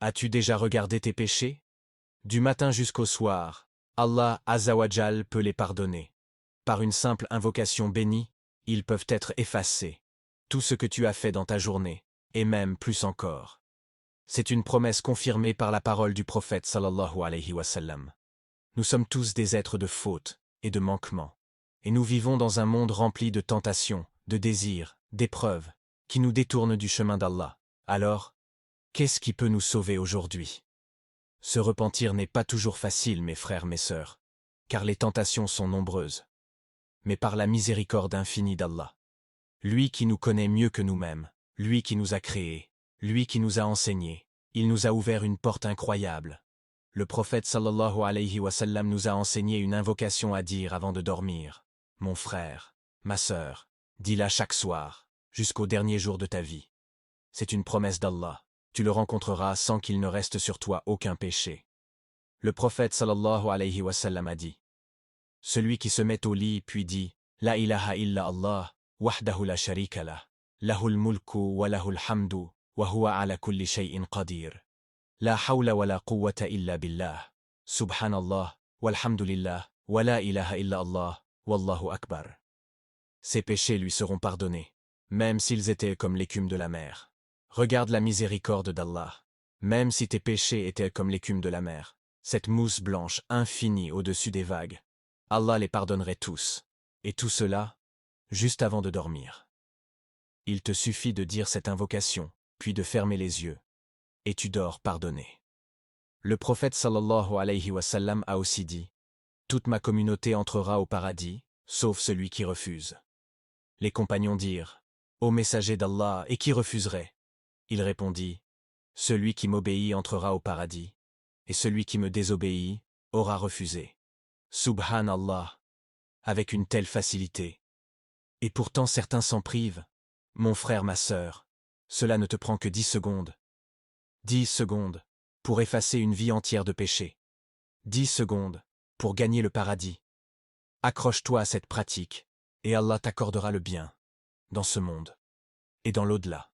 As-tu déjà regardé tes péchés? Du matin jusqu'au soir, Allah Azzawajal peut les pardonner. Par une simple invocation bénie, ils peuvent être effacés. Tout ce que tu as fait dans ta journée, et même plus encore. C'est une promesse confirmée par la parole du prophète sallallahu alayhi wa sallam. Nous sommes tous des êtres de faute et de manquements. Et nous vivons dans un monde rempli de tentations, de désirs, d'épreuves, qui nous détournent du chemin d'Allah. Alors, qu'est-ce qui peut nous sauver aujourd'hui? Se repentir n'est pas toujours facile, mes frères, mes sœurs, car les tentations sont nombreuses. Mais par la miséricorde infinie d'Allah, lui qui nous connaît mieux que nous-mêmes, lui qui nous a créés, lui qui nous a enseignés, il nous a ouvert une porte incroyable. Le prophète sallallahu alayhi wa sallam nous a enseigné une invocation à dire avant de dormir. Mon frère, ma sœur, dis-la chaque soir, jusqu'au dernier jour de ta vie. C'est une promesse d'Allah. Tu le rencontreras sans qu'il ne reste sur toi aucun péché. Le prophète sallallahu alayhi wa sallam a dit: celui qui se met au lit puis dit La ilaha illa Allah, wahdahu la sharika lah, lahul mulku wa lahul hamdu, wa huwa ala kulli shay'in qadir. La hawla wa la quwwata illa billah, subhanallah, walhamdulillah, wa la ilaha illa Allah, wallahu akbar. Ses péchés lui seront pardonnés, même s'ils étaient comme l'écume de la mer. Regarde la miséricorde d'Allah. Même si tes péchés étaient comme l'écume de la mer, cette mousse blanche infinie au-dessus des vagues, Allah les pardonnerait tous. Et tout cela, juste avant de dormir. Il te suffit de dire cette invocation, puis de fermer les yeux. Et tu dors pardonné. Le prophète sallallahu alayhi wa sallam a aussi dit: toute ma communauté entrera au paradis, sauf celui qui refuse. Les compagnons dirent: ô messager d'Allah, et qui refuserait? Il répondit: celui qui m'obéit entrera au paradis, et celui qui me désobéit aura refusé. Subhanallah, avec une telle facilité. Et pourtant certains s'en privent. Mon frère, ma sœur, cela ne te prend que 10 secondes. 10 secondes pour effacer une vie entière de péché. 10 secondes pour gagner le paradis. Accroche-toi à cette pratique, et Allah t'accordera le bien, dans ce monde et dans l'au-delà.